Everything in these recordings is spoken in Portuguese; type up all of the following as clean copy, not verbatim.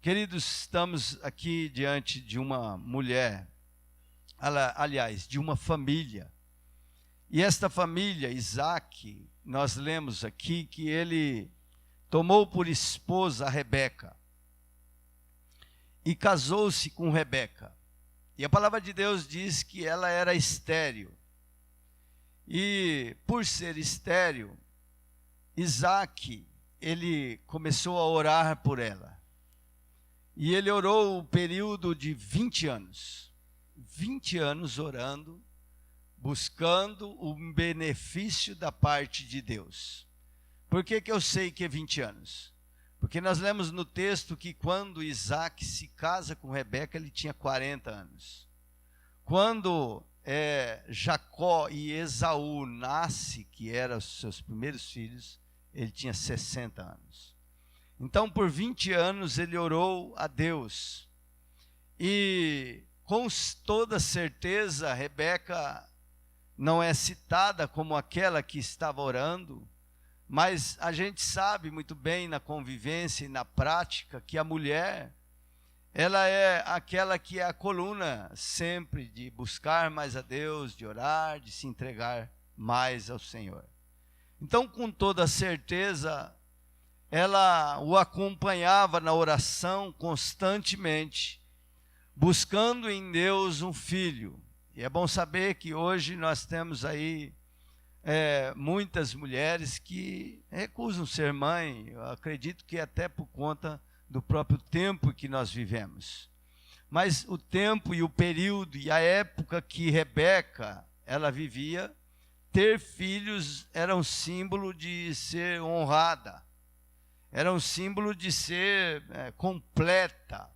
Queridos, estamos aqui diante de uma mulher, aliás, de uma família. E esta família, Isaac, nós lemos aqui que ele tomou por esposa a Rebeca e casou-se com Rebeca. E a palavra de Deus diz que ela era estéril. E por ser estéril, Isaac, ele começou a orar por ela. E ele orou o período de 20 anos. 20 anos orando, buscando o benefício da parte de Deus. Por que eu sei que é 20 anos? Porque nós lemos no texto que quando Isaac se casa com Rebeca, ele tinha 40 anos. Quando Jacó e Esaú nasce, que eram os seus primeiros filhos, ele tinha 60 anos. Então, por 20 anos, ele orou a Deus. E, com toda certeza, Rebeca não é citada como aquela que estava orando, mas a gente sabe muito bem na convivência e na prática que a mulher, ela é aquela que é a coluna sempre de buscar mais a Deus, de orar, de se entregar mais ao Senhor. Então, com toda certeza, ela o acompanhava na oração constantemente, buscando em Deus um filho. E é bom saber que hoje nós temos aí muitas mulheres que recusam ser mãe. Eu acredito que até por conta do próprio tempo que nós vivemos. Mas o tempo e o período e a época que Rebeca, ela vivia, ter filhos era um símbolo de ser honrada. Era um símbolo de ser completa.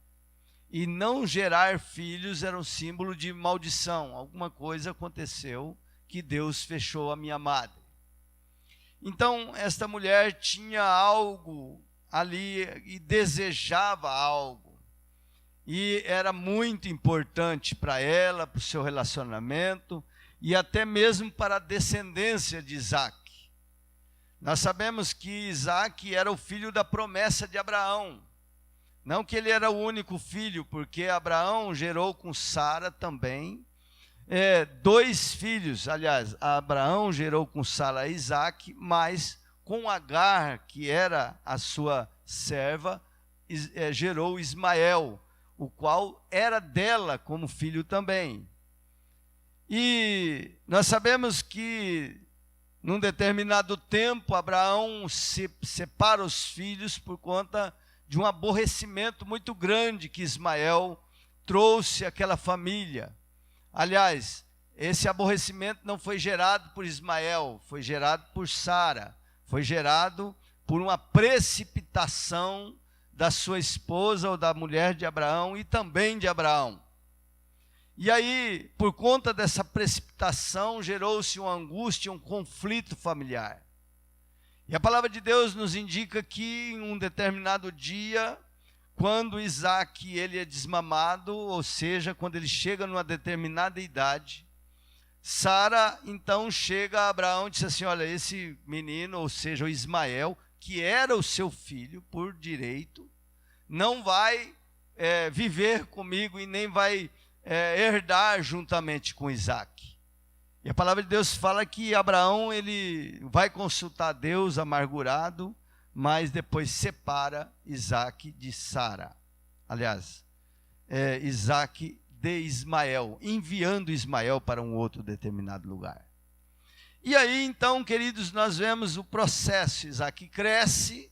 E não gerar filhos era um símbolo de maldição. Alguma coisa aconteceu que Deus fechou a minha madre. Então, esta mulher tinha algo ali e desejava algo. E era muito importante para ela, para o seu relacionamento e até mesmo para a descendência de Isaac. Nós sabemos que Isaac era o filho da promessa de Abraão. Não que ele era o único filho, porque Abraão gerou com Sara também 2 filhos. Aliás, Abraão gerou com Sara Isaac, mas com Agar, que era a sua serva, gerou Ismael, o qual era dela como filho também. E nós sabemos que num determinado tempo, Abraão separa os filhos por conta de um aborrecimento muito grande que Ismael trouxe àquela família. Aliás, esse aborrecimento não foi gerado por Ismael, foi gerado por Sara. Foi gerado por uma precipitação da sua esposa ou da mulher de Abraão e também de Abraão. E aí, por conta dessa precipitação, gerou-se uma angústia, um conflito familiar. E a palavra de Deus nos indica que em um determinado dia, quando Isaac ele é desmamado, ou seja, quando ele chega numa determinada idade, Sara então chega a Abraão e diz assim: olha, esse menino, ou seja, o Ismael, que era o seu filho por direito, não vai viver comigo e nem vai herdar juntamente com Isaac. E a palavra de Deus fala que Abraão ele vai consultar Deus amargurado, mas depois separa Isaac de Sara. Aliás, Isaac de Ismael, enviando Ismael para um outro determinado lugar. E aí então, queridos, nós vemos o processo. Isaac cresce,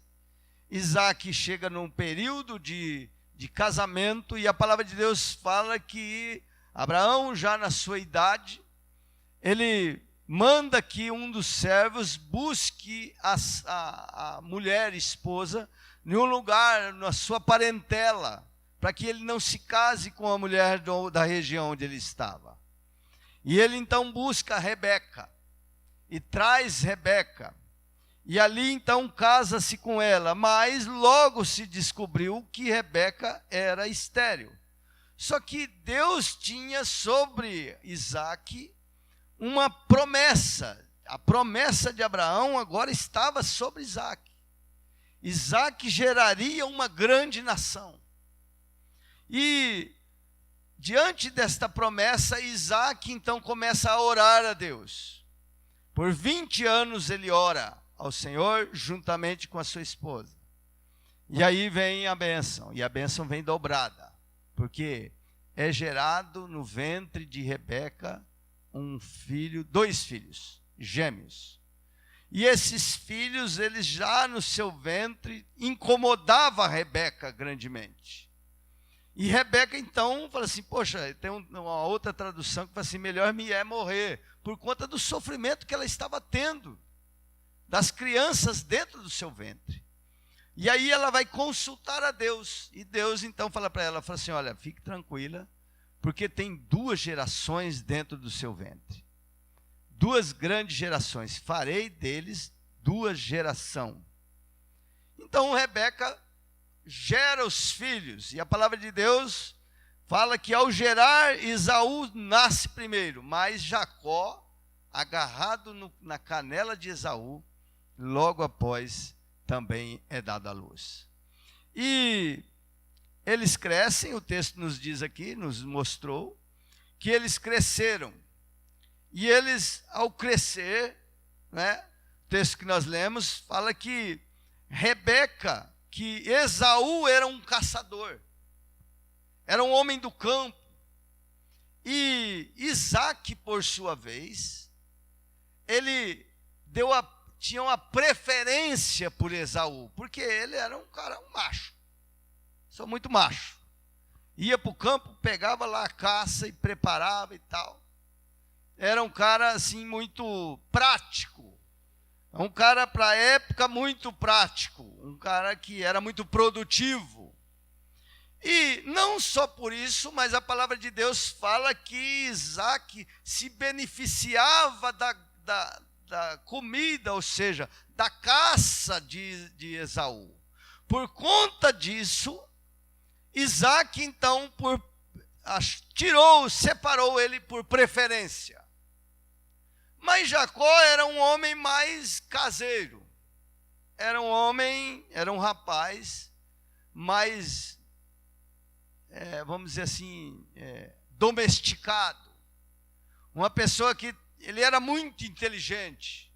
Isaac chega num período de casamento, e a palavra de Deus fala que Abraão, já na sua idade, ele manda que um dos servos busque a mulher, esposa, em um lugar, na sua parentela, para que ele não se case com a mulher da região onde ele estava. E ele então busca Rebeca, e traz Rebeca, e ali então casa-se com ela, mas logo se descobriu que Rebeca era estéril. Só que Deus tinha sobre Isaac uma promessa. A promessa de Abraão agora estava sobre Isaac. Isaac geraria uma grande nação. E diante desta promessa, Isaac então começa a orar a Deus. Por 20 anos ele ora ao Senhor juntamente com a sua esposa. E aí vem a bênção, e a bênção vem dobrada, porque é gerado no ventre de Rebeca dois filhos, gêmeos. E esses filhos, eles já no seu ventre, incomodavam a Rebeca grandemente. E Rebeca então fala assim, poxa, tem uma outra tradução que fala assim, melhor me é morrer, por conta do sofrimento que ela estava tendo, das crianças dentro do seu ventre. E aí ela vai consultar a Deus, e Deus então fala para ela, fala assim, olha, fique tranquila, porque tem 2 gerações dentro do seu ventre. 2 grandes gerações, farei deles 2 gerações. Então Rebeca gera os filhos, e a palavra de Deus fala que ao gerar, Esaú nasce primeiro, mas Jacó, agarrado na canela de Esaú, logo após também é dado à luz. E eles crescem, o texto nos diz aqui, nos mostrou, que eles cresceram. E eles, ao crescer, né, o texto que nós lemos, fala que Rebeca, que Esaú era um caçador, era um homem do campo, e Isaac, por sua vez, ele tinha uma preferência por Esaú, porque ele era um macho, sou muito macho, ia para o campo, pegava lá a caça e preparava e tal, era um cara assim muito prático, um cara para a época muito prático, um cara que era muito produtivo. E não só por isso, mas a palavra de Deus fala que Isaac se beneficiava da comida, ou seja, da caça de Esaú. Por conta disso, Isaac então separou ele por preferência. Mas Jacó era um homem mais caseiro, era um rapaz mais, vamos dizer assim, domesticado, uma pessoa que ele era muito inteligente,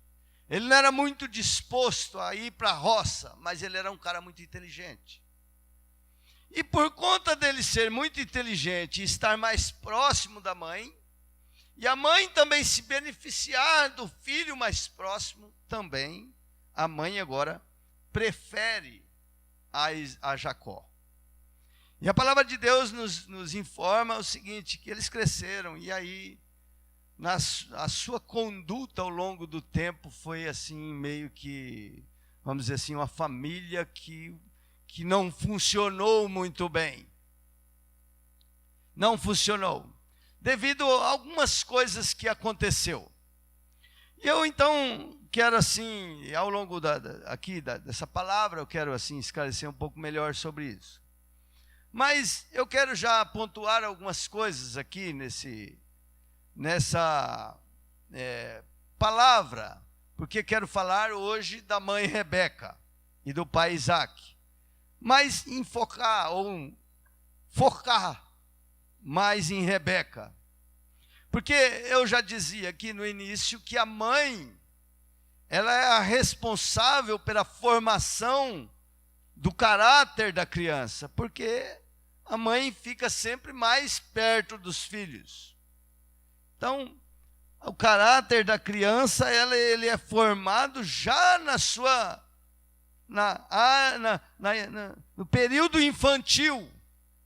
ele não era muito disposto a ir para a roça, mas ele era um cara muito inteligente. E por conta dele ser muito inteligente e estar mais próximo da mãe, e a mãe também se beneficiar do filho mais próximo, também a mãe agora prefere a Jacó. E a palavra de Deus nos informa o seguinte, que eles cresceram, e aí a sua conduta ao longo do tempo foi assim, meio que, vamos dizer assim, uma família que não funcionou muito bem. Não funcionou, devido a algumas coisas que aconteceu. E eu então quero assim, ao longo dessa palavra, eu quero assim esclarecer um pouco melhor sobre isso. Mas eu quero já pontuar algumas coisas aqui nessa palavra, porque quero falar hoje da mãe Rebeca e do pai Isaac, mas focar mais em Rebeca, porque eu já dizia aqui no início que a mãe, ela é a responsável pela formação do caráter da criança, porque a mãe fica sempre mais perto dos filhos. Então, o caráter da criança, ele é formado já no período infantil,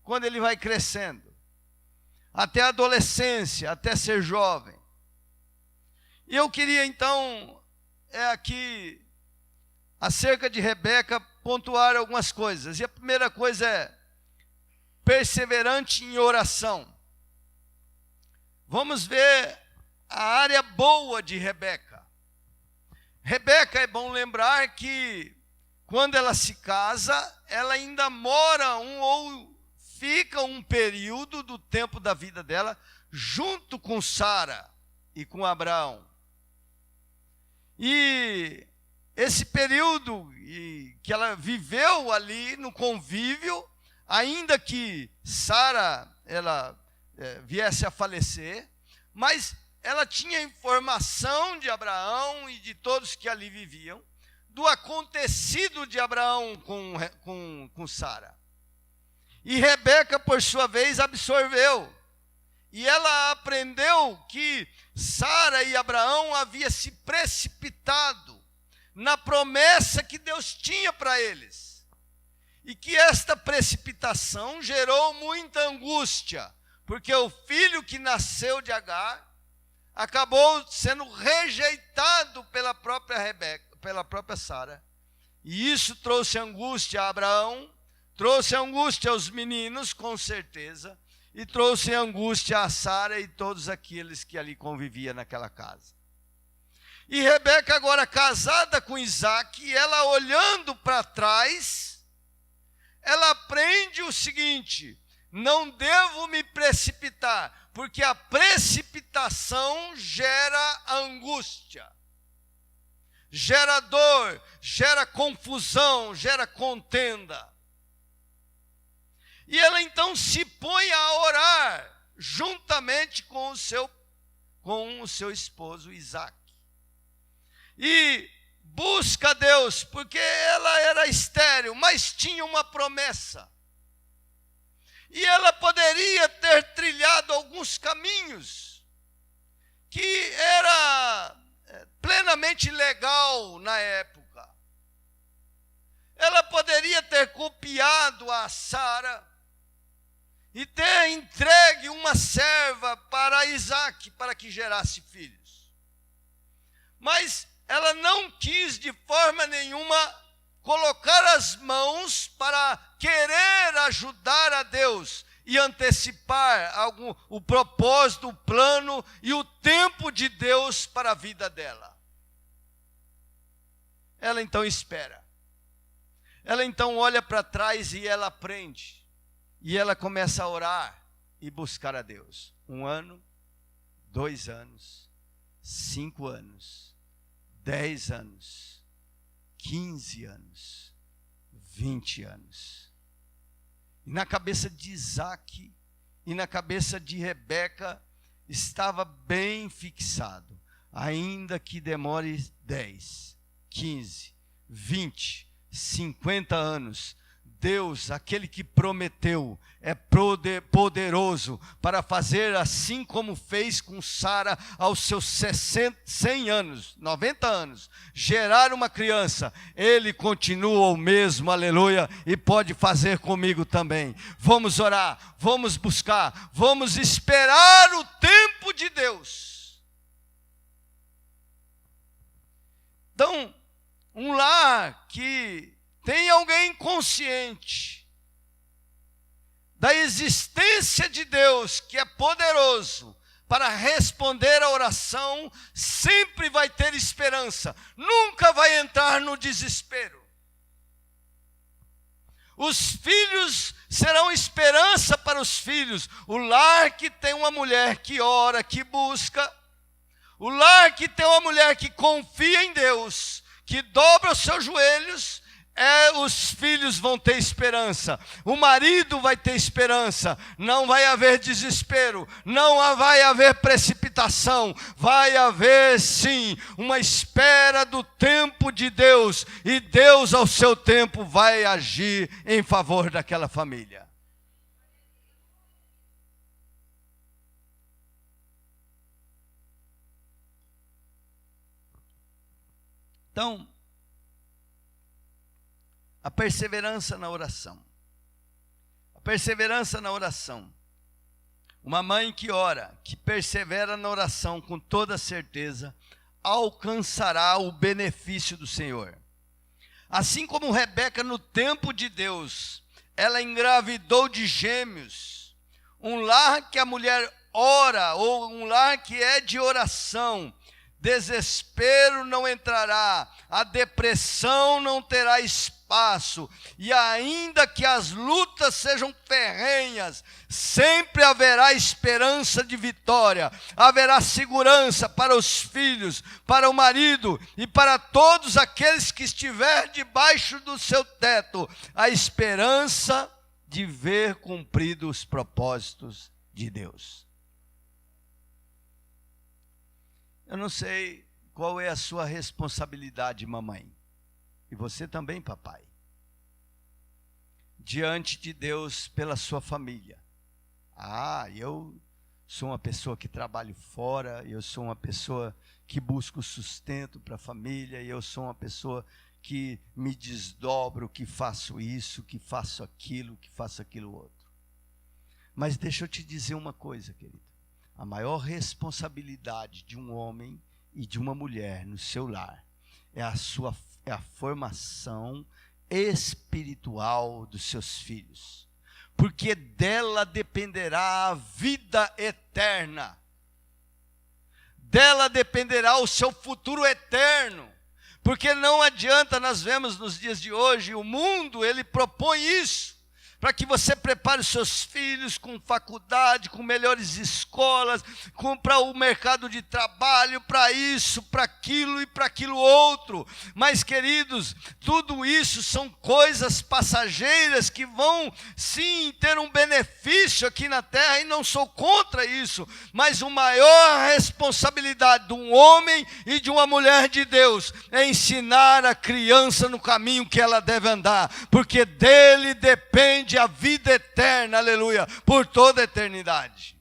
quando ele vai crescendo, até a adolescência, até ser jovem. E eu queria então, aqui, acerca de Rebeca, pontuar algumas coisas. E a primeira coisa é perseverante em oração. Vamos ver a área boa de Rebeca. Rebeca, é bom lembrar que quando ela se casa, ela ainda mora ou fica um período do tempo da vida dela junto com Sara e com Abraão. E esse período que ela viveu ali no convívio, ainda que Sara ela viesse a falecer, mas ela tinha informação de Abraão e de todos que ali viviam, do acontecido de Abraão com Sara. E Rebeca, por sua vez, absorveu. E ela aprendeu que Sara e Abraão haviam se precipitado na promessa que Deus tinha para eles. E que esta precipitação gerou muita angústia, porque o filho que nasceu de Agar acabou sendo rejeitado pela própria Rebeca, pela própria Sara. E isso trouxe angústia a Abraão, trouxe angústia aos meninos, com certeza, e trouxe angústia a Sara e todos aqueles que ali conviviam naquela casa. E Rebeca, agora casada com Isaac, ela olhando para trás, ela aprende o seguinte: não devo me precipitar, porque a precipitação gera angústia, gera dor, gera confusão, gera contenda. E ela então se põe a orar juntamente com o seu esposo Isaac. E busca Deus, porque ela era estéril, mas tinha uma promessa. E ela poderia ter trilhado alguns caminhos que era plenamente legal na época. Ela poderia ter copiado a Sara e ter entregue uma serva para Isaac, para que gerasse filhos. Mas ela não quis de forma nenhuma colocar as mãos para querer ajudar a Deus e antecipar o propósito, o plano e o tempo de Deus para a vida dela. Ela então espera. Ela então olha para trás e ela aprende. E ela começa a orar e buscar a Deus. 1 ano, 2 anos, 5 anos, 10 anos, 15 anos, 20 anos. E na cabeça de Isaac e na cabeça de Rebeca estava bem fixado. Ainda que demore 10, 15, 20, 50 anos, Deus, aquele que prometeu, é poderoso para fazer assim como fez com Sara aos seus 100 anos, 90 anos, gerar uma criança. Ele continua o mesmo, aleluia, e pode fazer comigo também. Vamos orar, vamos buscar, vamos esperar o tempo de Deus. Então, um lar que tem alguém consciente da existência de Deus, que é poderoso para responder a oração, sempre vai ter esperança, nunca vai entrar no desespero. Os filhos serão esperança para os filhos. O lar que tem uma mulher que ora, que busca, o lar que tem uma mulher que confia em Deus, que dobra os seus joelhos, os filhos vão ter esperança, o marido vai ter esperança, não vai haver desespero, não vai haver precipitação, vai haver sim uma espera do tempo de Deus, e Deus ao seu tempo vai agir em favor daquela família. Então, a perseverança na oração. A perseverança na oração. Uma mãe que ora, que persevera na oração com toda certeza, alcançará o benefício do Senhor. Assim como Rebeca, no tempo de Deus, ela engravidou de gêmeos. Um lar que a mulher ora, ou um lar que é de oração, desespero não entrará, a depressão não terá espaço, e ainda que as lutas sejam ferrenhas, sempre haverá esperança de vitória, haverá segurança para os filhos, para o marido e para todos aqueles que estiver debaixo do seu teto. A esperança de ver cumpridos os propósitos de Deus. Eu não sei qual é a sua responsabilidade, mamãe, e você também, papai, diante de Deus pela sua família. Eu sou uma pessoa que trabalho fora, eu sou uma pessoa que busco sustento para a família, eu sou uma pessoa que me desdobro, que faço isso, que faço aquilo outro. Mas deixa eu te dizer uma coisa, querido. A maior responsabilidade de um homem e de uma mulher no seu lar é a formação espiritual dos seus filhos, porque dela dependerá a vida eterna, dela dependerá o seu futuro eterno, porque não adianta, nós vemos nos dias de hoje, o mundo, ele propõe isso, para que você prepare os seus filhos com faculdade, com melhores escolas, para o mercado de trabalho, para isso, para aquilo e para aquilo outro. Mas, queridos, tudo isso são coisas passageiras que vão, sim, ter um benefício aqui na terra, e não sou contra isso. Mas a maior responsabilidade de um homem e de uma mulher de Deus é ensinar a criança no caminho que ela deve andar, porque dele depende a vida eterna, aleluia, por toda a eternidade.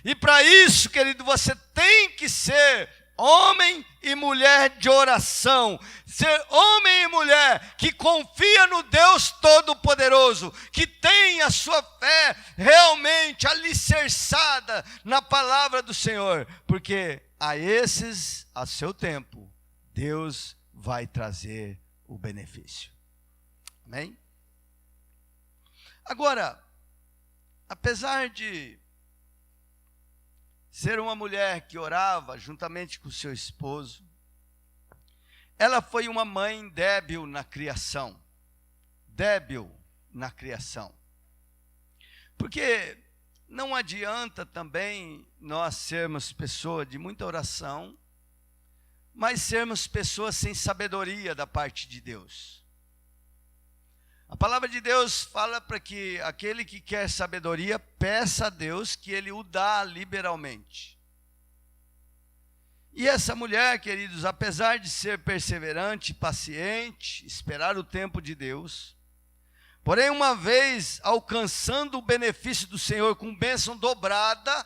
E para isso, querido, você tem que ser homem e mulher de oração, ser homem e mulher que confia no Deus Todo-Poderoso, que tem a sua fé realmente alicerçada na palavra do Senhor, porque a esses, a seu tempo, Deus vai trazer o benefício. Amém? Agora, apesar de ser uma mulher que orava juntamente com seu esposo, ela foi uma mãe débil na criação. Porque não adianta também nós sermos pessoas de muita oração, mas sermos pessoas sem sabedoria da parte de Deus. A palavra de Deus fala para que aquele que quer sabedoria, peça a Deus que Ele o dá liberalmente. E essa mulher, queridos, apesar de ser perseverante, paciente, esperar o tempo de Deus, porém uma vez alcançando o benefício do Senhor com bênção dobrada,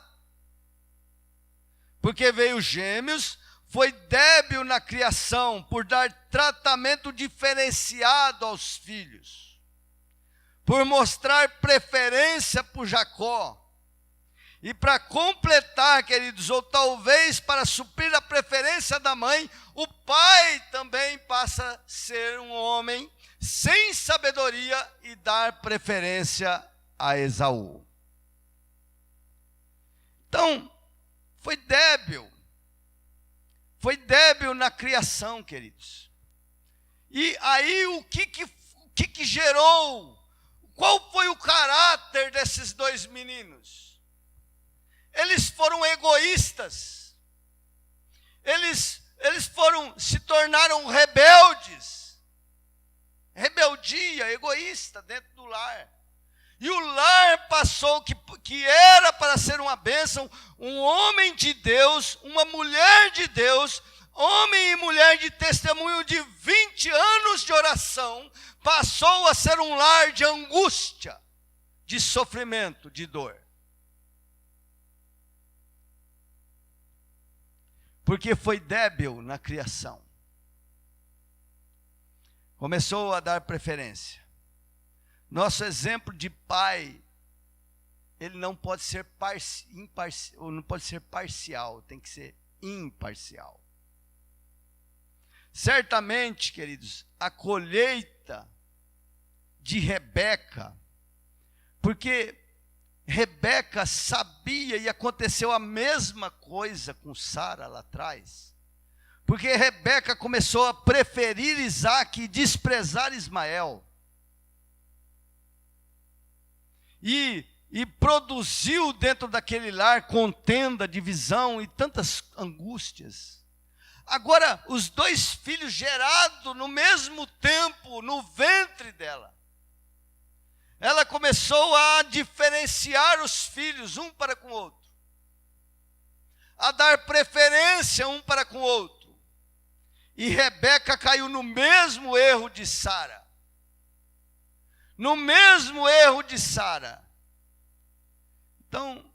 porque veio gêmeos, foi débil na criação por dar tratamento diferenciado aos filhos, por mostrar preferência por Jacó. E para completar, queridos, ou talvez para suprir a preferência da mãe, o pai também passa a ser um homem sem sabedoria e dar preferência a Esaú. Então, foi débil na criação, queridos. E aí o que gerou? Qual foi o caráter desses dois meninos? Eles foram egoístas. Eles se tornaram rebeldes. Rebeldia, egoísta dentro do lar. E o lar passou, que era para ser uma bênção, um homem de Deus, uma mulher de Deus, homem e mulher de testemunho de 20 anos de oração, passou a ser um lar de angústia, de sofrimento, de dor. Porque foi débil na criação. Começou a dar preferência. Nosso exemplo de pai, ele não pode ser parcial, tem que ser imparcial. Certamente, queridos, a colheita de Rebeca, porque Rebeca sabia, e aconteceu a mesma coisa com Sara lá atrás, porque Rebeca começou a preferir Isaac e desprezar Ismael. E produziu dentro daquele lar contenda, divisão e tantas angústias. Agora, os dois filhos gerados no mesmo tempo, no ventre dela, ela começou a diferenciar os filhos um para com o outro, a dar preferência um para com o outro. E Rebeca caiu no mesmo erro de Sara. No mesmo erro de Sara. Então,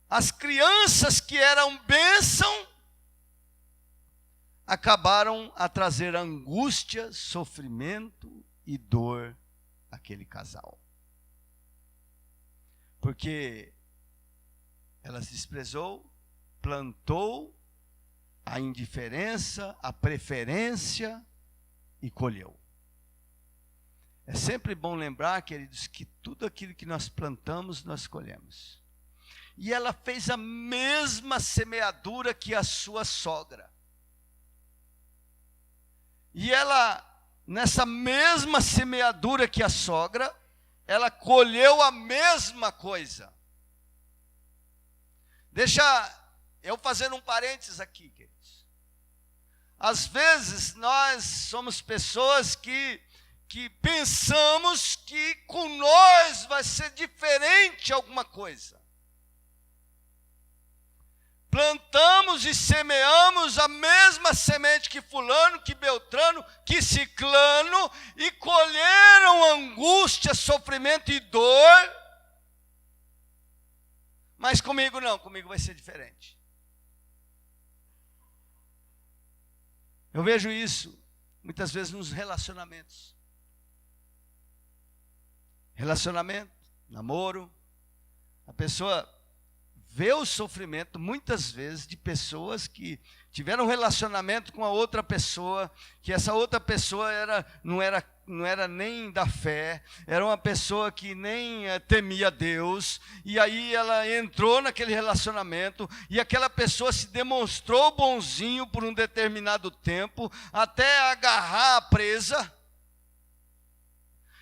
as crianças que eram bênção acabaram a trazer angústia, sofrimento e dor àquele casal. Porque ela se desprezou, plantou a indiferença, a preferência e colheu. É sempre bom lembrar, queridos, que tudo aquilo que nós plantamos, nós colhemos. E ela fez a mesma semeadura que a sua sogra. E ela, nessa mesma semeadura que a sogra, ela colheu a mesma coisa. Deixa eu fazer um parênteses aqui, queridos. Às vezes nós somos pessoas que pensamos que com nós vai ser diferente alguma coisa. Plantamos e semeamos a mesma semente que fulano, que beltrano, que ciclano, e colheram angústia, sofrimento e dor. Mas comigo não, comigo vai ser diferente. Eu vejo isso muitas vezes nos relacionamentos. Relacionamento, namoro, a pessoa vê o sofrimento muitas vezes de pessoas que tiveram um relacionamento com a outra pessoa, que essa outra pessoa não era nem da fé, era uma pessoa que nem temia Deus, e aí ela entrou naquele relacionamento, e aquela pessoa se demonstrou bonzinho por um determinado tempo, até agarrar a presa,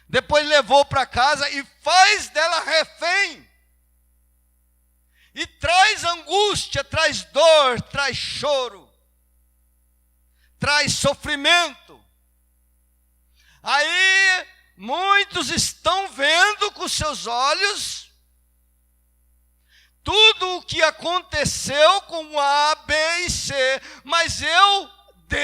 depois levou para casa e faz dela refém. E traz angústia, traz dor, traz choro, traz sofrimento. Aí muitos estão vendo com seus olhos tudo o que aconteceu com A, B e C, mas eu, D,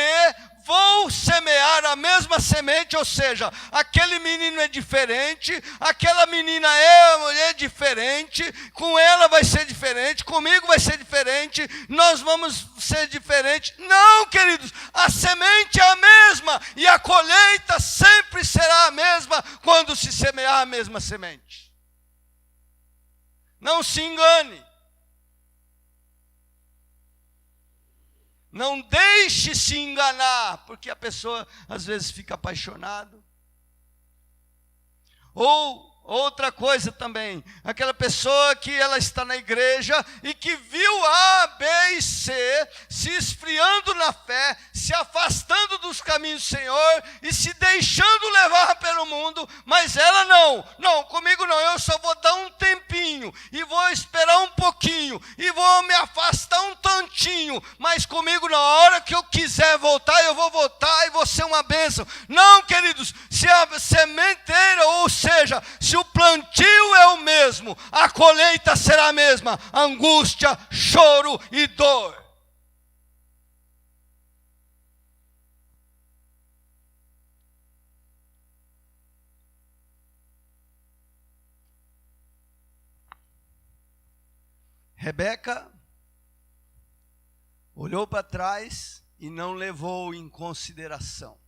vou semear a mesma semente, ou seja, aquele menino é diferente, aquela menina é diferente, com ela vai ser diferente, comigo vai ser diferente, nós vamos ser diferentes. Não, queridos, a semente é a mesma, e a colheita sempre será a mesma, quando se semear a mesma semente. Não se engane. Não deixe se enganar, porque a pessoa às vezes fica apaixonado. Ou outra coisa também, aquela pessoa que ela está na igreja e que viu A, B e C se esfriando na fé, se afastando dos caminhos do Senhor e se deixando levar pelo mundo, mas ela não, comigo não, eu só vou dar um tempinho e vou esperar um pouquinho e vou me afastar um tantinho, mas comigo na hora que eu quiser voltar, eu vou voltar e vou ser uma bênção. Não, queridos, se a sementeira, ou seja, se o plantio é o mesmo, a colheita será a mesma: angústia, choro e dor. Rebeca olhou para trás e não levou em consideração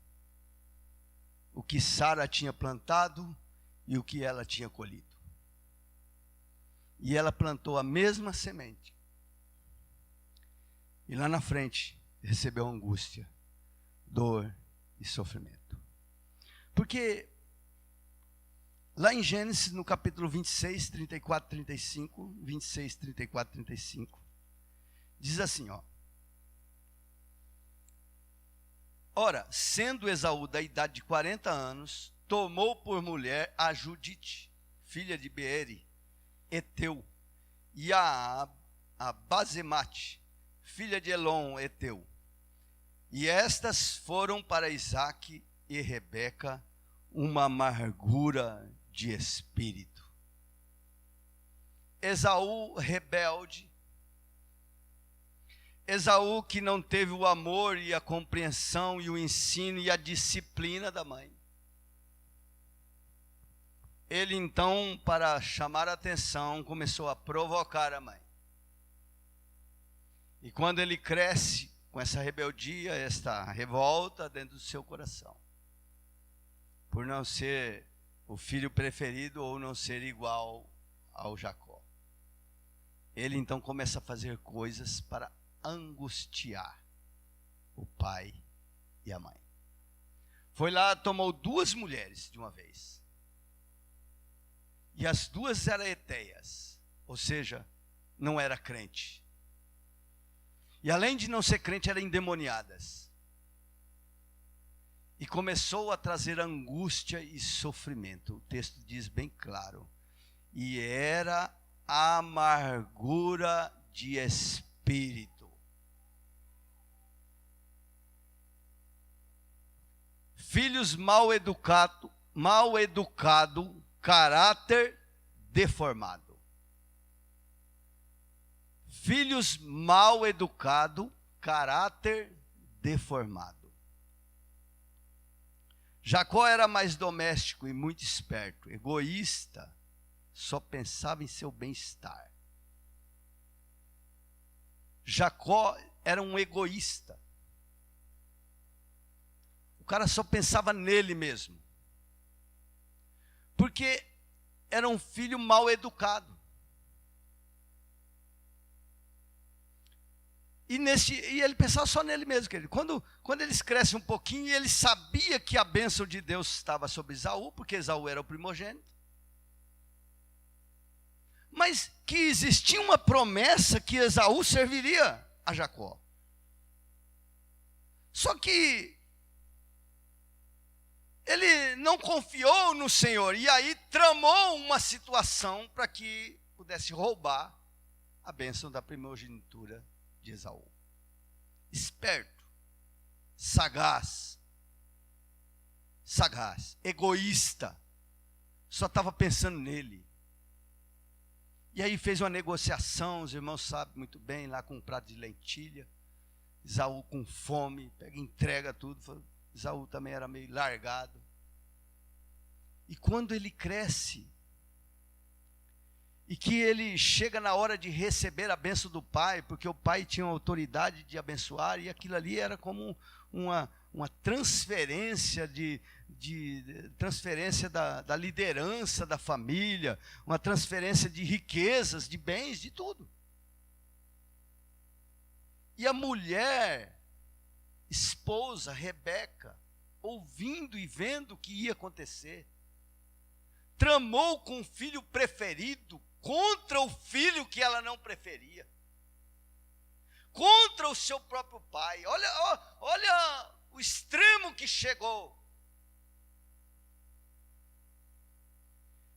o que Sara tinha plantado e o que ela tinha colhido. E ela plantou a mesma semente. E lá na frente recebeu angústia, dor e sofrimento. Porque lá em Gênesis, no capítulo 26, 34, 35, 26, 34, 35, diz assim, ó. Ora, sendo Esaú da idade de 40 anos, tomou por mulher a Judite, filha de Beeri, Eteu, e a Basemate, filha de Elon, Eteu. E estas foram para Isaque e Rebeca, uma amargura de espírito. Esaú rebelde, Esaú que não teve o amor e a compreensão e o ensino e a disciplina da mãe. Ele então, para chamar a atenção, começou a provocar a mãe. E quando ele cresce com essa rebeldia, esta revolta dentro do seu coração, por não ser o filho preferido ou não ser igual ao Jacó, ele então começa a fazer coisas para angustiar o pai e a mãe. Foi lá, tomou 2 mulheres de uma vez. E as 2 eram eteias, ou seja, não era crente. E além de não ser crente, eram endemoniadas. E começou a trazer angústia e sofrimento. O texto diz bem claro. E era amargura de espírito. Filhos mal educado, caráter deformado. Filhos mal educado, caráter deformado. Jacó era mais doméstico e muito esperto, egoísta, só pensava em seu bem-estar. Jacó era um egoísta. O cara só pensava nele mesmo. Porque era um filho mal educado. E ele pensava só nele mesmo, querido. Quando eles crescem um pouquinho, ele sabia que a bênção de Deus estava sobre Esaú, porque Esaú era o primogênito. Mas que existia uma promessa que Esaú serviria a Jacó. Só que ele não confiou no Senhor, e aí tramou uma situação para que pudesse roubar a bênção da primogenitura de Esaú. Esperto, sagaz, egoísta, só estava pensando nele. E aí fez uma negociação, os irmãos sabem muito bem, lá com um prato de lentilha. Esaú com fome, entrega tudo. Esaú também era meio largado. E quando ele cresce, e que ele chega na hora de receber a bênção do pai, porque o pai tinha a autoridade de abençoar, e aquilo ali era como uma transferência transferência da liderança da família, uma transferência de riquezas, de bens, de tudo. E a mulher, esposa, Rebeca, ouvindo e vendo o que ia acontecer, tramou com o filho preferido contra o filho que ela não preferia, contra o seu próprio pai. Olha o extremo que chegou.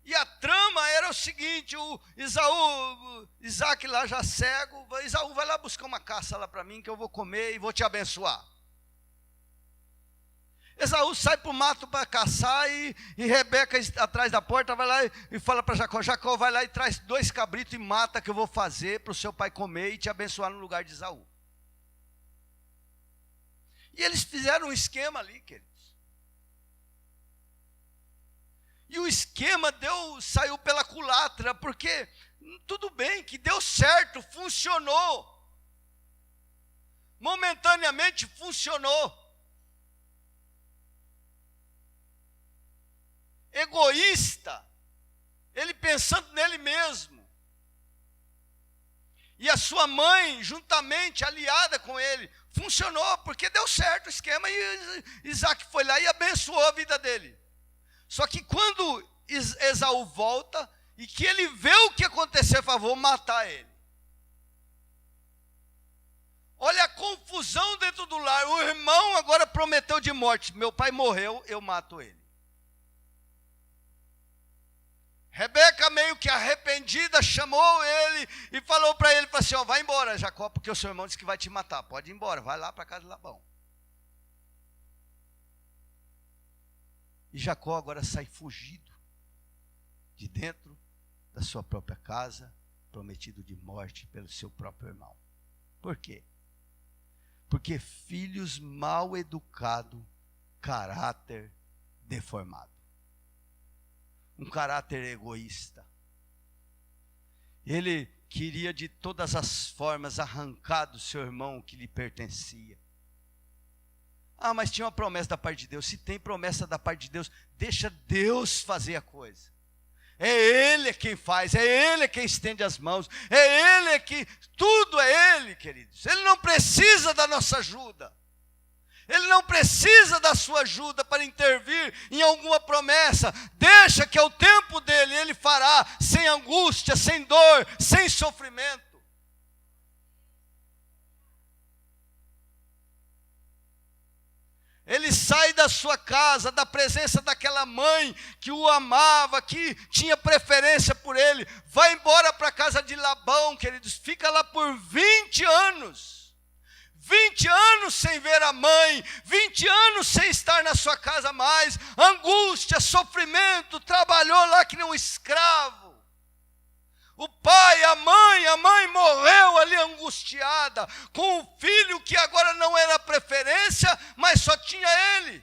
E a trama era o seguinte: o Isaac lá já cego, Esaú vai lá buscar uma caça lá para mim que eu vou comer e vou te abençoar. Esaú sai para o mato para caçar e Rebeca atrás da porta vai lá e fala para Jacó: Jacó, vai lá e traz 2 cabritos e mata, que eu vou fazer para o seu pai comer e te abençoar no lugar de Esaú. E eles fizeram um esquema ali, queridos. E o esquema saiu pela culatra, porque tudo bem que deu certo, funcionou. Momentaneamente funcionou. Egoísta, ele pensando nele mesmo. E a sua mãe, juntamente, aliada com ele, funcionou, porque deu certo o esquema, e Isaac foi lá e abençoou a vida dele. Só que quando Esaú volta, e que ele vê o que aconteceu, falou: vou matar ele. Olha a confusão dentro do lar. O irmão agora prometeu de morte: meu pai morreu, eu mato ele. Rebeca, meio que arrependida, chamou ele e falou para ele, falou assim: vai embora, Jacó, porque o seu irmão disse que vai te matar. Pode ir embora, vai lá para a casa de Labão. E Jacó agora sai fugido de dentro da sua própria casa, prometido de morte pelo seu próprio irmão. Por quê? Porque filhos mal educados, caráter deformado. Um caráter egoísta. Ele queria de todas as formas arrancar do seu irmão o que lhe pertencia. Ah, mas tinha uma promessa da parte de Deus. Se tem promessa da parte de Deus, deixa Deus fazer a coisa. É Ele quem faz, é Ele quem estende as mãos, é Ele que, tudo é Ele, queridos. Ele não precisa da nossa ajuda. Ele não precisa da sua ajuda para intervir em alguma promessa. Deixa que é o tempo dele, Ele fará, sem angústia, sem dor, sem sofrimento. Ele sai da sua casa, da presença daquela mãe que o amava, que tinha preferência por ele. Vai embora para a casa de Labão, queridos. Fica lá por 20 anos. 20 anos sem ver a mãe. 20 anos sem estar na sua casa mais. Angústia, sofrimento. Trabalhou lá que nem um escravo. O pai, a mãe morreu ali angustiada, com o filho que agora não era preferência, mas só tinha ele.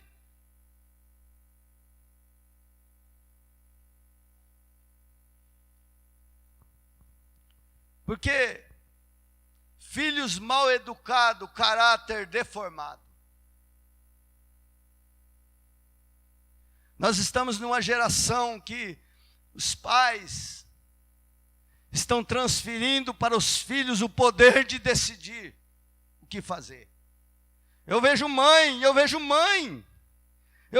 Porque filhos mal educados, caráter deformado. Nós estamos numa geração que os pais estão transferindo para os filhos o poder de decidir o que fazer. Eu vejo mãe, eu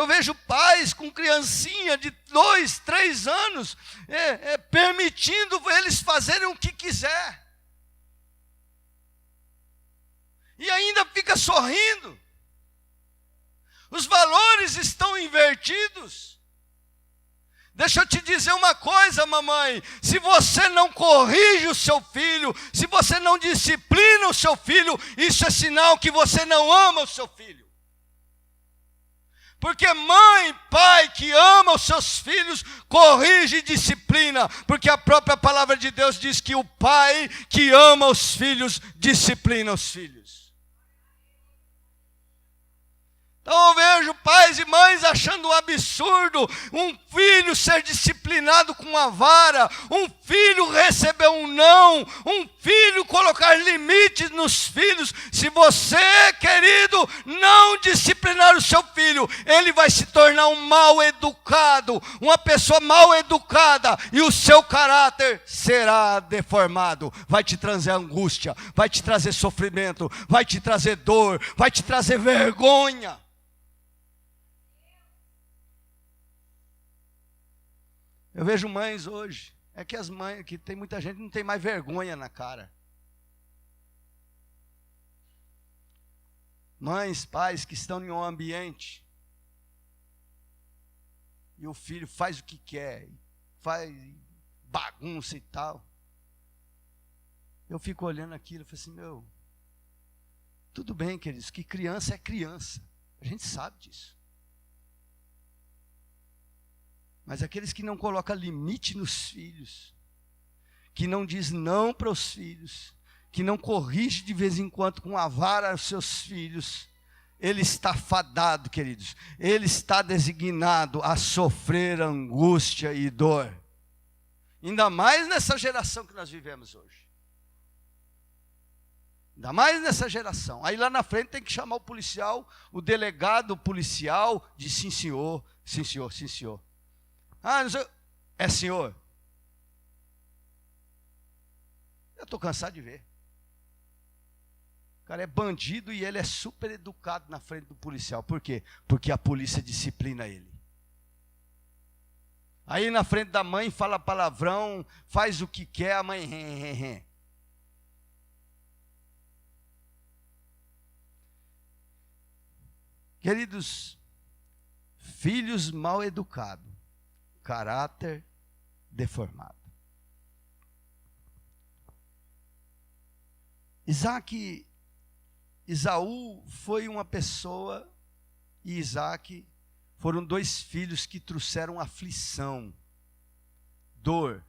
vejo pais com criancinha de 2, 3 anos, permitindo eles fazerem o que quiser. E ainda fica sorrindo. Os valores estão invertidos. Deixa eu te dizer uma coisa, mamãe. Se você não corrige o seu filho, se você não disciplina o seu filho, isso é sinal que você não ama o seu filho. Porque mãe, pai que ama os seus filhos, corrige e disciplina. Porque a própria palavra de Deus diz que o pai que ama os filhos, disciplina os filhos. Então eu vejo pais e mães achando um absurdo um filho ser disciplinado com uma vara, um filho receber um não, um filho colocar limites nos filhos. Se você, querido, não disciplinar o seu filho, ele vai se tornar um mal educado, uma pessoa mal educada, e o seu caráter será deformado. Vai te trazer angústia, vai te trazer sofrimento, vai te trazer dor, vai te trazer vergonha. Eu vejo mães hoje, que as mães, que tem muita gente que não tem mais vergonha na cara. Mães, pais que estão em um ambiente e o filho faz o que quer, faz bagunça e tal. Eu fico olhando aquilo e falo assim, tudo bem, queridos, que criança é criança. A gente sabe disso. Mas aqueles que não colocam limite nos filhos, que não diz não para os filhos, que não corrige de vez em quando com a vara os seus filhos, ele está fadado, queridos. Ele está designado a sofrer angústia e dor. Ainda mais nessa geração que nós vivemos hoje. Ainda mais nessa geração. Aí lá na frente tem que chamar o policial, o delegado policial, de sim senhor, sim senhor, sim senhor. Ah, não sei, é senhor? Eu estou cansado de ver. O cara é bandido e ele é super educado na frente do policial. Por quê? Porque a polícia disciplina ele. Aí na frente da mãe fala palavrão, faz o que quer, a mãe... Queridos, filhos mal educados, caráter deformado. Esaú foi uma pessoa, e Isaac foram 2 filhos que trouxeram aflição, dor,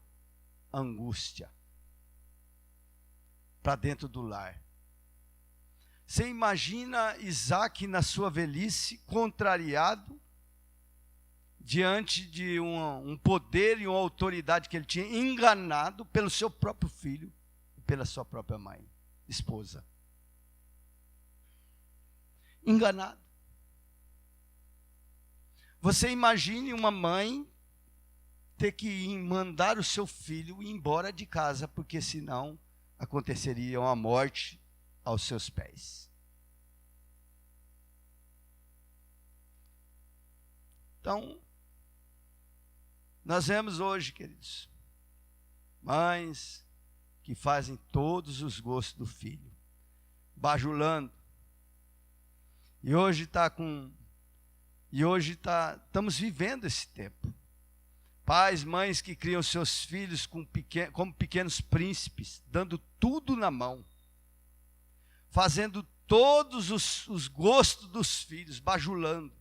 angústia para dentro do lar. Você imagina Isaac na sua velhice, contrariado, diante de um poder e uma autoridade que ele tinha, enganado pelo seu próprio filho e pela sua própria mãe, esposa. Enganado. Você imagine uma mãe ter que mandar o seu filho ir embora de casa, porque senão aconteceria uma morte aos seus pés. Então, nós vemos hoje, queridos, mães que fazem todos os gostos do filho, bajulando. Estamos vivendo esse tempo. Pais, mães que criam seus filhos como pequenos príncipes, dando tudo na mão, fazendo todos os gostos dos filhos, bajulando.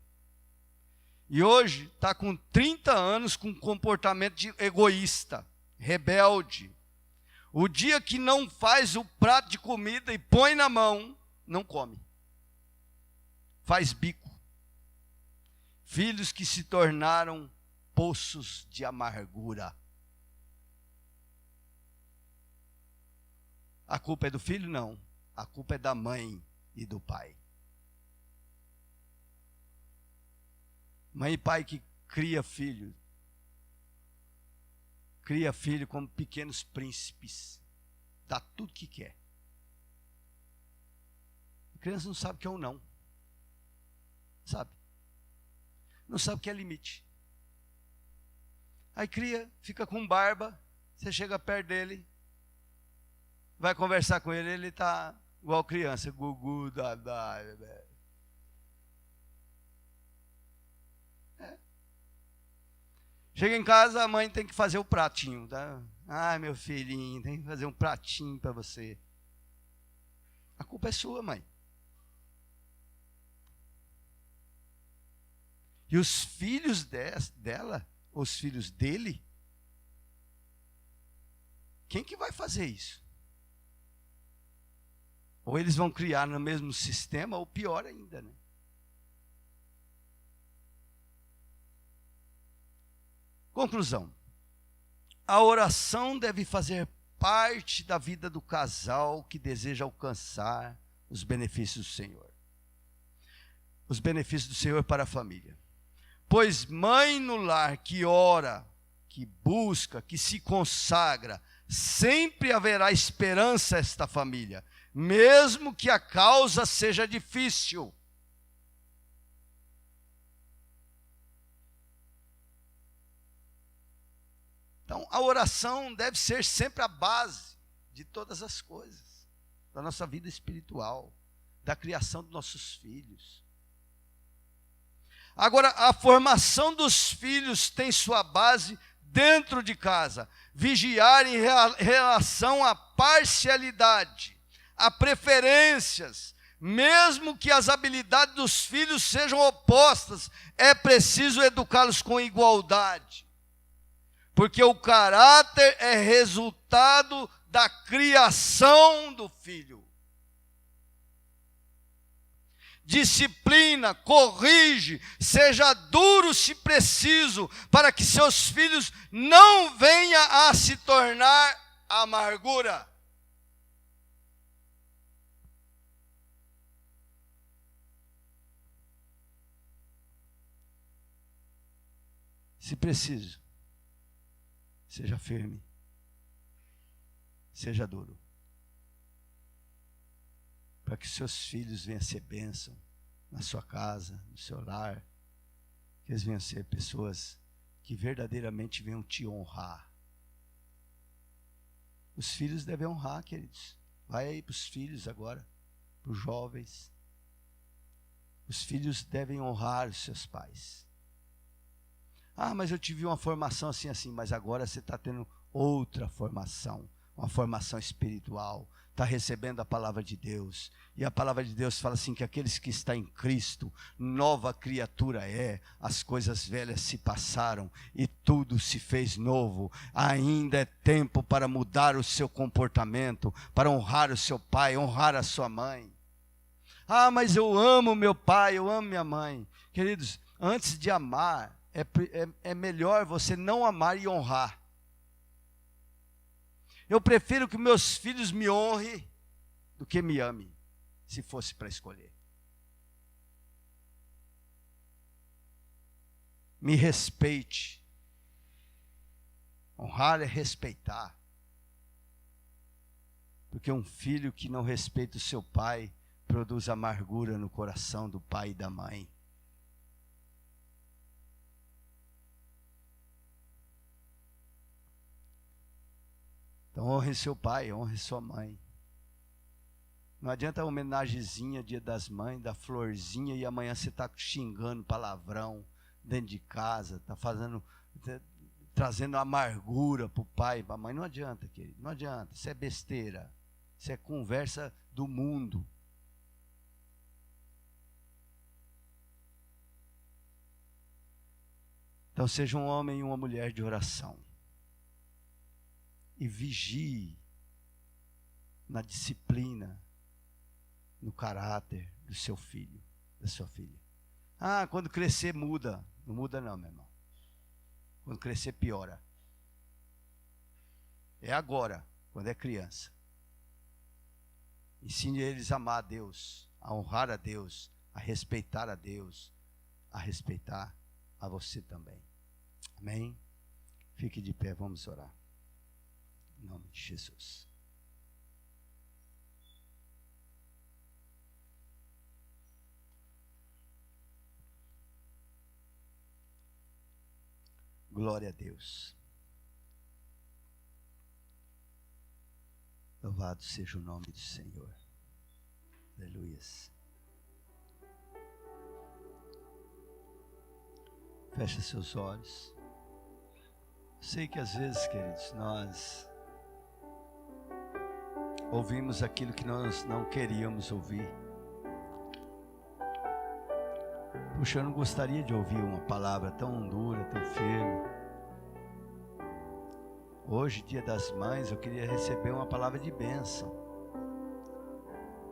E hoje está com 30 anos com comportamento de egoísta, rebelde. O dia que não faz o prato de comida e põe na mão, não come. Faz bico. Filhos que se tornaram poços de amargura. A culpa é do filho? Não. A culpa é da mãe e do pai. Mãe e pai que cria filho como pequenos príncipes, dá tudo que quer. A criança não sabe o que é um não. Sabe? Não sabe o que é limite. Aí cria, fica com barba, você chega perto dele, vai conversar com ele, ele está igual criança, gugu, dadá. Chega em casa, a mãe tem que fazer o pratinho, tá? Ai, meu filhinho, tem que fazer um pratinho para você. A culpa é sua, mãe. E os filhos dela, os filhos dele, quem que vai fazer isso? Ou eles vão criar no mesmo sistema, ou pior ainda, né? Conclusão. A oração deve fazer parte da vida do casal que deseja alcançar os benefícios do Senhor. Os benefícios do Senhor para a família. Pois mãe no lar que ora, que busca, que se consagra, sempre haverá esperança a esta família, mesmo que a causa seja difícil. Então, a oração deve ser sempre a base de todas as coisas, da nossa vida espiritual, da criação dos nossos filhos. Agora, a formação dos filhos tem sua base dentro de casa. Vigiar em relação à parcialidade, a preferências, mesmo que as habilidades dos filhos sejam opostas, é preciso educá-los com igualdade. Porque o caráter é resultado da criação do filho. Disciplina, corrige, seja duro se preciso, para que seus filhos não venham a se tornar amargura. Se preciso, seja firme, seja duro, para que seus filhos venham a ser bênção na sua casa, no seu lar, que eles venham a ser pessoas que verdadeiramente venham te honrar. Os filhos devem honrar, queridos. Vai aí para os filhos agora, para os jovens. Os filhos devem honrar os seus pais. Ah, mas eu tive uma formação assim, mas agora você está tendo outra formação, uma formação espiritual. está recebendo a palavra de Deus. E a palavra de Deus fala assim, que aqueles que estão em Cristo, nova criatura é, as coisas velhas se passaram e tudo se fez novo. Ainda é tempo para mudar o seu comportamento, para honrar o seu pai, honrar a sua mãe. Ah, mas eu amo meu pai, eu amo minha mãe. Queridos, antes de amar, é melhor você não amar e honrar. Eu prefiro que meus filhos me honrem do que me amem, se fosse para escolher. Me respeite. Honrar é respeitar. Porque um filho que não respeita o seu pai produz amargura no coração do pai e da mãe. Então honre seu pai, honre sua mãe. Não adianta a homenagezinha, dia das mães, da florzinha, e amanhã você está xingando palavrão dentro de casa, está trazendo amargura para o pai e para a mãe. Não adianta, querido, não adianta. Isso é besteira, isso é conversa do mundo. Então seja um homem e uma mulher de oração. E vigie na disciplina, no caráter do seu filho, da sua filha. Ah, quando crescer muda. Não muda não, meu irmão. Quando crescer piora. É agora, quando é criança. Ensine eles a amar a Deus, a honrar a Deus, a respeitar a Deus, a respeitar a você também. Amém? Fique de pé, vamos orar. Em nome de Jesus. Glória a Deus. Louvado seja o nome do Senhor. Aleluias. Feche seus olhos. Sei que às vezes, queridos, nós ouvimos aquilo que nós não queríamos ouvir. Puxa, eu não gostaria de ouvir uma palavra tão dura, tão firme. Hoje, dia das mães, eu queria receber uma palavra de bênção.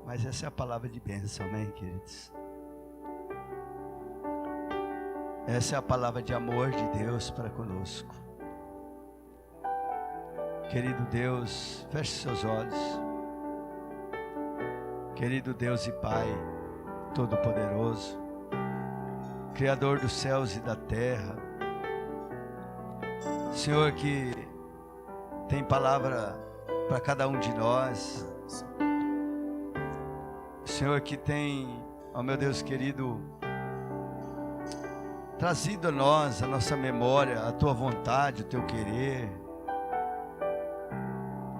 Mas essa é a palavra de bênção, amém, queridos? Essa é a palavra de amor de Deus para conosco. Querido Deus, feche seus olhos. Querido Deus e Pai Todo-Poderoso, Criador dos céus e da terra, Senhor que tem palavra para cada um de nós, Senhor que tem, ó meu Deus querido, trazido a nós, a nossa memória, a Tua vontade, o Teu querer,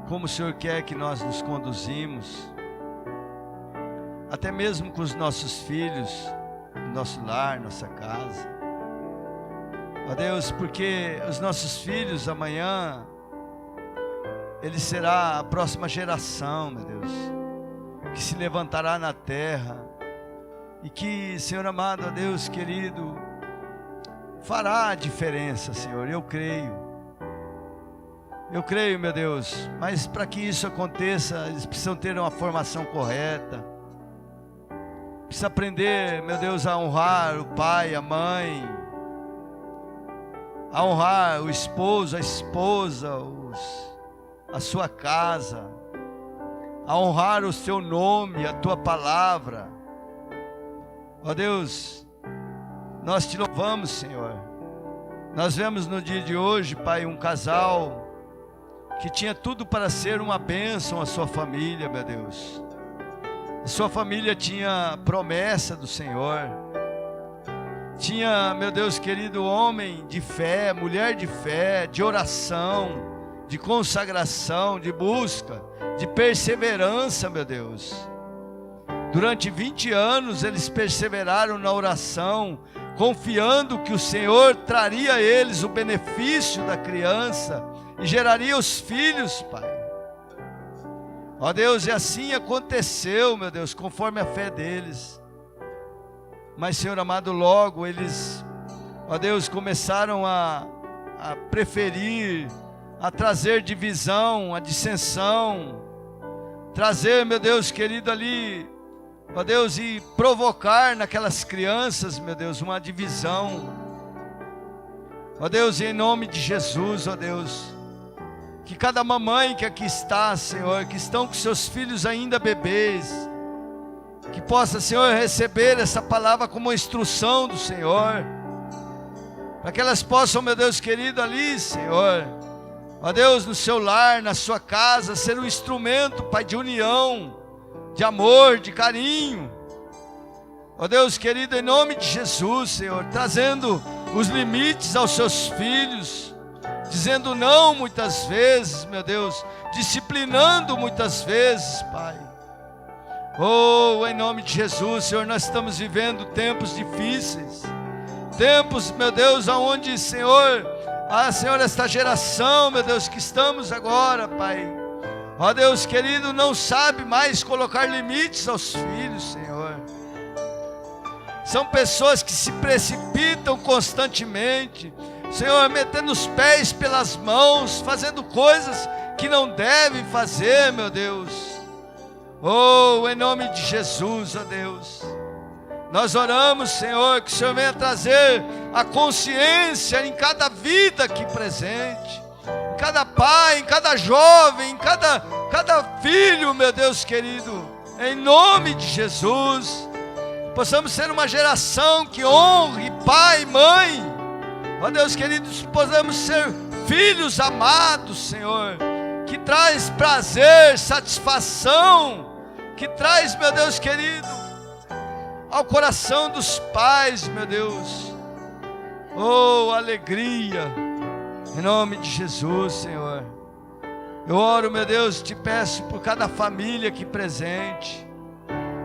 como o Senhor quer que nós nos conduzimos, até mesmo com os nossos filhos, nosso lar, nossa casa. Ó Deus, porque os nossos filhos amanhã, ele será a próxima geração, meu Deus, que se levantará na terra e que, Senhor amado, ó Deus querido, fará a diferença, Senhor, eu creio, meu Deus, mas para que isso aconteça, eles precisam ter uma formação correta, precisa aprender, meu Deus, a honrar o pai, a mãe, a honrar o esposo, a esposa, a sua casa, a honrar o seu nome, a tua palavra. Ó Deus, nós te louvamos, Senhor. Nós vemos no dia de hoje, Pai, um casal que tinha tudo para ser uma bênção à sua família, meu Deus. A sua família tinha promessa do Senhor. Tinha, meu Deus querido, homem de fé, mulher de fé, de oração, de consagração, de busca, de perseverança, meu Deus. Durante 20 anos eles perseveraram na oração, confiando que o Senhor traria a eles o benefício da criança e geraria os filhos, Pai. Ó Deus, e assim aconteceu, meu Deus, conforme a fé deles. Mas, Senhor amado, logo eles, ó Deus, começaram a preferir, a trazer divisão, a dissensão, trazer, meu Deus querido, ali, ó Deus, e provocar naquelas crianças, meu Deus, uma divisão. Ó Deus, em nome de Jesus, ó Deus, que cada mamãe que aqui está, Senhor, que estão com seus filhos ainda bebês, que possa, Senhor, receber essa palavra como uma instrução do Senhor, para que elas possam, meu Deus querido, ali, Senhor, ó Deus, no seu lar, na sua casa, ser um instrumento, Pai, de união, de amor, de carinho. Ó Deus querido, em nome de Jesus, Senhor, trazendo os limites aos seus filhos, dizendo não muitas vezes, meu Deus, disciplinando muitas vezes, Pai. Oh, em nome de Jesus, Senhor, nós estamos vivendo tempos difíceis, tempos, meu Deus, aonde, Senhor, Senhor, esta geração, meu Deus, que estamos agora, Pai, ó Deus querido, não sabe mais colocar limites aos filhos, Senhor. São pessoas que se precipitam constantemente, Senhor, metendo os pés pelas mãos, fazendo coisas que não devem fazer, meu Deus. Oh, em nome de Jesus, ó Deus, nós oramos, Senhor, que o Senhor venha trazer a consciência em cada vida aqui presente, em cada pai, em cada jovem, em cada filho, meu Deus querido, em nome de Jesus, possamos ser uma geração que honre pai e mãe, ó Deus querido, possamos ser filhos amados, Senhor, que traz prazer, satisfação, que traz, meu Deus querido, ao coração dos pais, meu Deus, oh, alegria, em nome de Jesus, Senhor. Eu oro, meu Deus, te peço por cada família aqui presente,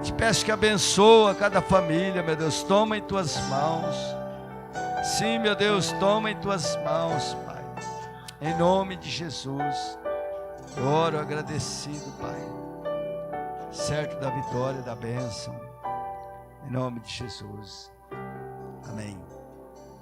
te peço que abençoa cada família, meu Deus, toma em tuas mãos, sim, meu Deus, toma em tuas mãos, Pai, em nome de Jesus. Eu oro agradecido, Pai, certo da vitória, da bênção, em nome de Jesus, amém.